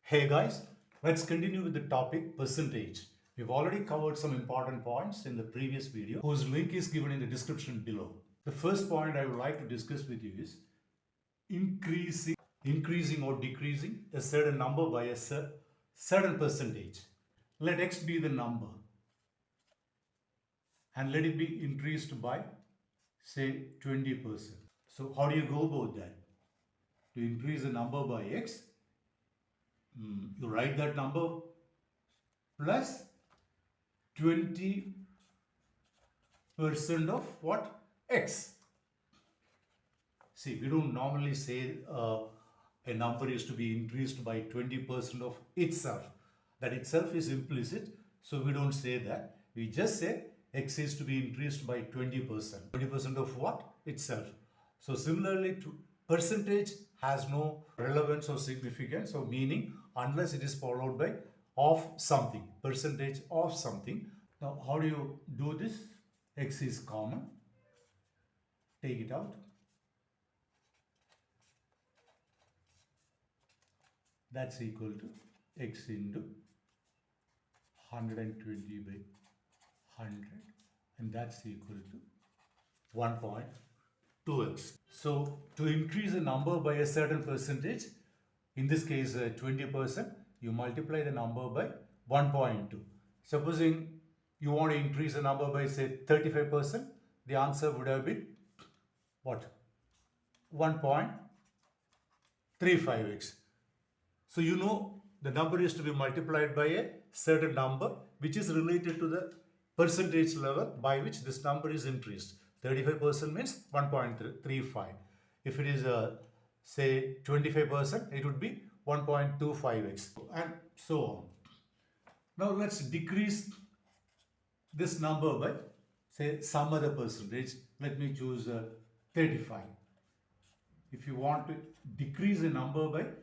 Hey guys, let's continue with the topic percentage. We've already covered some important points in the previous video whose link is given in the description below. The first point I would like to discuss with you is increasing or decreasing a certain number by a certain percentage. Let x be the number and let it be increased by say 20%. So how do you go about that? To increase a number by x, you write that number plus 20% of what? X. See, we don't normally say a number is to be increased by 20% of itself. That itself is implicit, so we don't say that. We just say x is to be increased by 20%. 20% of what? Itself. So similarly, to percentage has no relevance or significance or meaning unless it is followed by of something, percentage of something. Now, how do you do this? X is common. Take it out. That's equal to x into 120 by 100, and that's equal to 1.2x. So to increase a number by a certain percentage, in this case 20%, you multiply the number by 1.2. Supposing you want to increase a number by say 35%, the answer would have been what? 1.35x. So you know the number is to be multiplied by a certain number which is related to the percentage level by which this number is increased. 35% means 1.35. If it is say 25%, it would be 1.25x and so on. Now let's decrease this number by say some other percentage. Let me choose 35. If you want to decrease a number by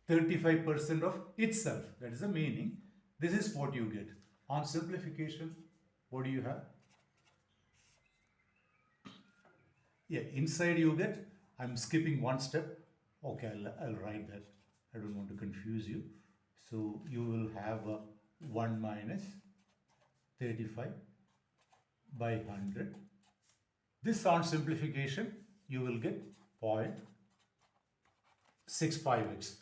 35% of itself, that is the meaning, this is what you get. On simplification, what do you have? Yeah, inside you get, I'm skipping one step. Okay, I'll write that. I don't want to confuse you. So you will have 1 minus 35 by 100. This on simplification, you will get 0.65x.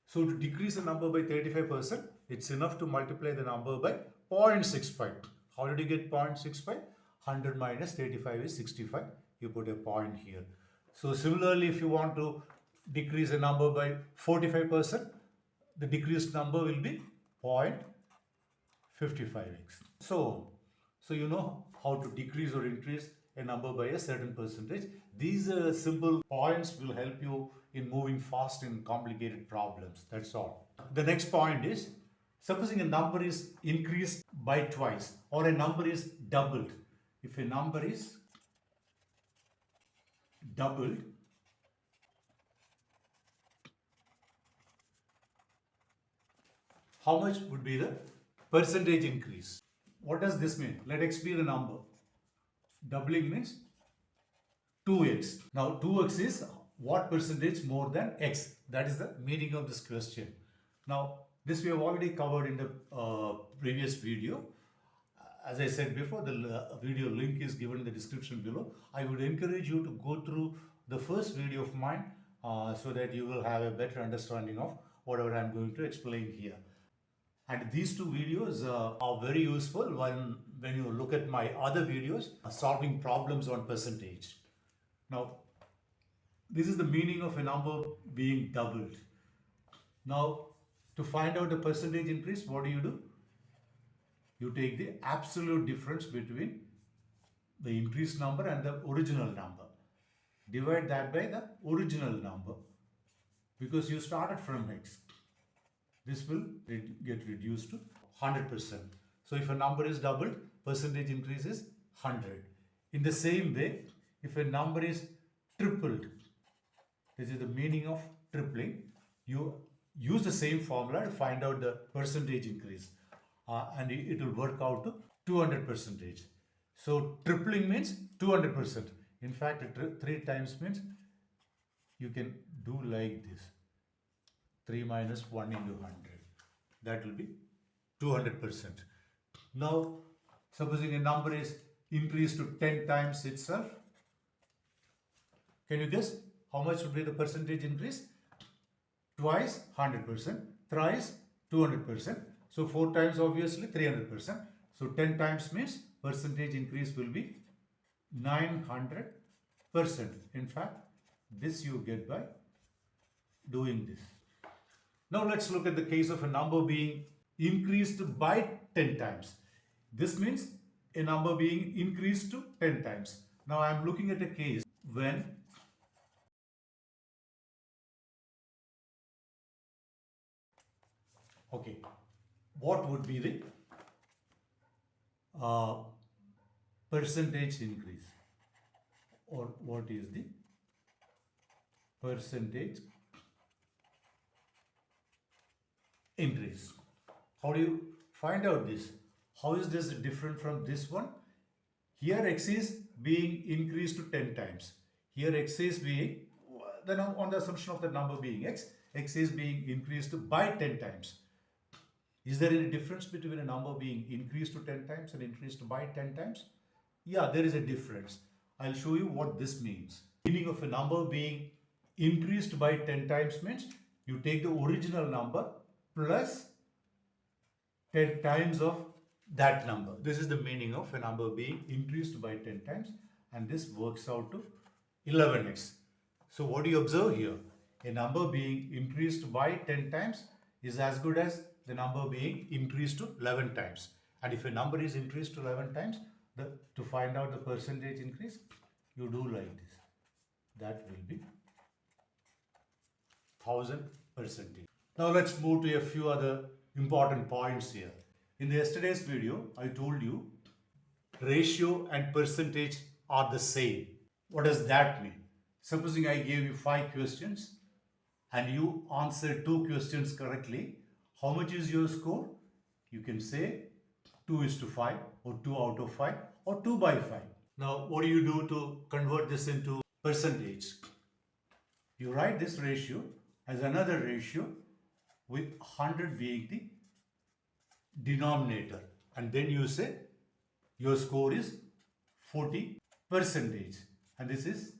So to decrease the number by 35%, it's enough to multiply the number by 0.65. How did you get 0.65? 100 minus 35 is 65. You put a point here. So similarly, if you want to decrease a number by 45%, the decreased number will be 0.55x. So you know how to decrease or increase a number by a certain percentage. These simple points will help you in moving fast in complicated problems. That's all. The next point is, supposing a number is increased by twice or a number is doubled. If a number is doubled, how much would be the percentage increase? What does this mean? Let x be the number. Doubling means 2x. Now 2x is what percentage more than x? That is the meaning of this question. Now this we have already covered in the previous video. As I said before, the video link is given in the description below. I would encourage you to go through the first video of mine so that you will have a better understanding of whatever I am going to explain here. And these two videos are very useful when you look at my other videos solving problems on percentage. Now, this is the meaning of a number being doubled. Now, to find out the percentage increase, what do? You take the absolute difference between the increased number and the original number. Divide that by the original number because you started from x. This will get reduced to 100%. So if a number is doubled, percentage increase is 100. In the same way, if a number is tripled, this is the meaning of tripling, you use the same formula to find out the percentage increase and it will work out to 200%. So tripling means 200%. In fact, 3 times means you can do like this. 3 minus 1 into 100. that will be 200%. Now, supposing a number is increased to 10 times itself, can you guess how much would be the percentage increase? Twice 100%, thrice 200%. So 4 times obviously 300%. So 10 times means percentage increase will be 900%. In fact, this you get by doing this. Now let's look at the case of a number being increased by 10 times. This means a number being increased to 10 times. Now I am looking at a case when okay, what would be the percentage increase, or what is the percentage increase? How do you find out this? How is this different from this one? Here x is being increased to 10 times. Here x is being, then on the assumption of the number being x is being increased by 10 times. Is there any difference between a number being increased to 10 times and increased by 10 times? Yeah, there is a difference. I'll show you what this means. Meaning of a number being increased by 10 times means you take the original number plus 10 times of that number. This is the meaning of a number being increased by 10 times, and this works out to 11x. So what do you observe here? A number being increased by 10 times is as good as the number being increased to 11 times. And if a number is increased to 11 times, to find out the percentage increase, you do like this. That will be 1000%. Now let's move to a few other important points here. In yesterday's video, I told you ratio and percentage are the same. What does that mean? Supposing I gave you 5 questions and you answered 2 questions correctly, how much is your score? You can say 2:5 or 2 out of 5 or 2 by 5. Now, what do you do to convert this into percentage? You write this ratio as another ratio with 100 being the denominator, and then you say your score is 40%, and this is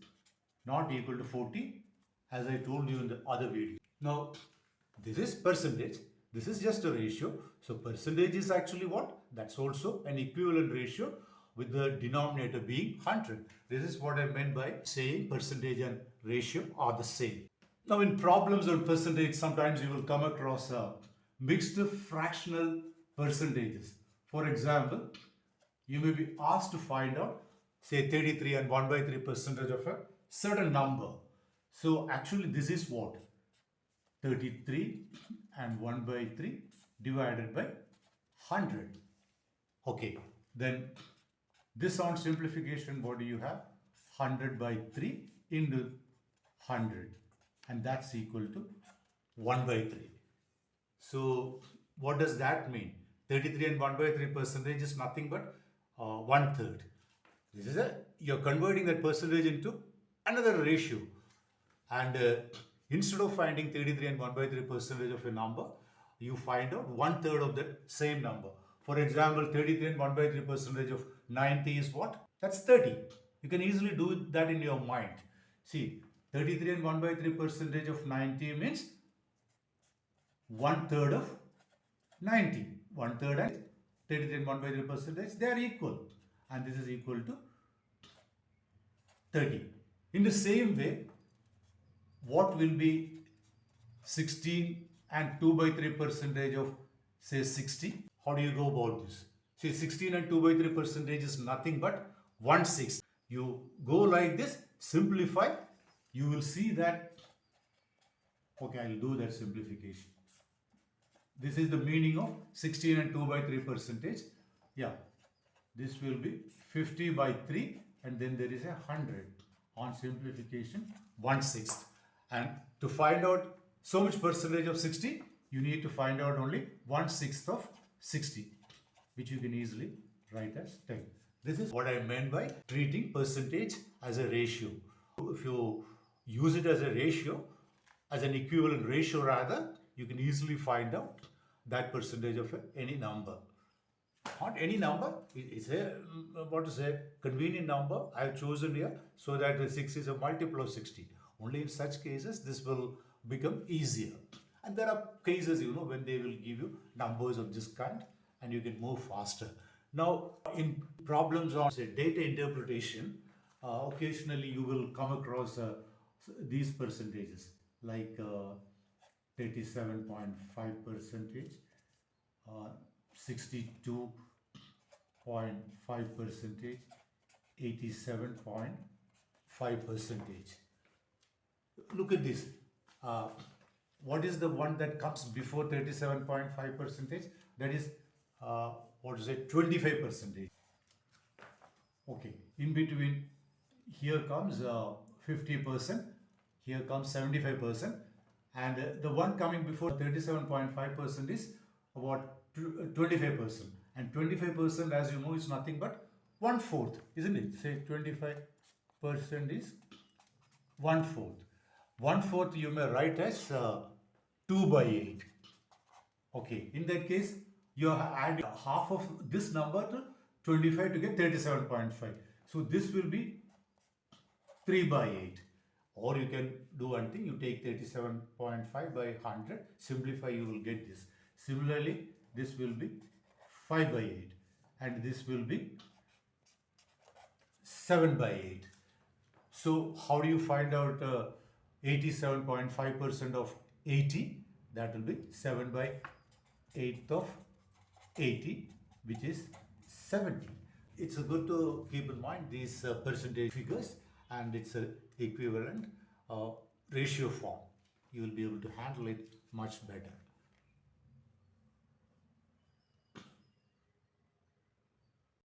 not equal to 40 as I told you in the other video. Now, this is percentage. This is just a ratio. So percentage is actually what? That's also an equivalent ratio with the denominator being 100. This is what I meant by saying percentage and ratio are the same. Now in problems on percentage, sometimes you will come across mixed fractional percentages. For example, you may be asked to find out, say 33 and 1 by 3 percentage of a certain number. So actually this is what? 33 and 1 by 3 divided by 100. Okay, then this on simplification, what do you have? 100 by 3 into 100, and that's equal to 1 by 3. So what does that mean? 33 and 1 by 3 percentage is nothing but 1/3. This is you're converting that percentage into another ratio, and instead of finding 33 and 1 by 3 percentage of a number, you find out 1/3 of that same number. For example, 33 and 1 by 3 percentage of 90 is what? That's 30. You can easily do that in your mind. See, 33 and 1 by 3 percentage of 90 means 1/3 of 90. 1/3 and 33 and 1 by 3 percentage, they are equal. And this is equal to 30. In the same way, what will be 16 and 2 by 3 percentage of say 60? How do you go about this? See, 16 and 2 by 3 percentage is nothing but 1/6. You go like this, simplify, you will see that, okay, I'll do that simplification. This is the meaning of 16 and 2 by 3 percentage. Yeah, this will be 50 by 3, and then there is a 100. On simplification, 1/6. And to find out so much percentage of 60, you need to find out only 1/6 of 60, which you can easily write as 10. This is what I meant by treating percentage as a ratio. If you use it as a ratio, as an equivalent ratio rather, you can easily find out that percentage of any number. Not any number, it's a, what to say, convenient number I have chosen here, so that the 6 is a multiple of 60. Only in such cases this will become easier. And there are cases, when they will give you numbers of this kind and you can move faster. Now, in problems on, say, data interpretation, occasionally you will come across these percentages like 37.5 percentage, 62.5 percentage, 87.5 percentage. Look at this. What is the one that comes before 37.5 percentage? That is, 25 percentage. Okay, in between, here comes 50%, here comes 75%, and the one coming before 37.5% is about 25%. And 25%, as you know, is nothing but 1/4, isn't it? Say 25% is 1/4. 1/4 you may write as 2/8. Okay, in that case, you have added half of this number to 25 to get 37.5. So this will be 3/8. Or you can do one thing, you take 37.5 by 100, simplify, you will get this. Similarly, this will be 5/8 and this will be 7/8. So how do you find out 87.5% of 80? That will be 7/8 of 80, which is 70. It's good to keep in mind these percentage figures, and it's an equivalent ratio form. You will be able to handle it much better.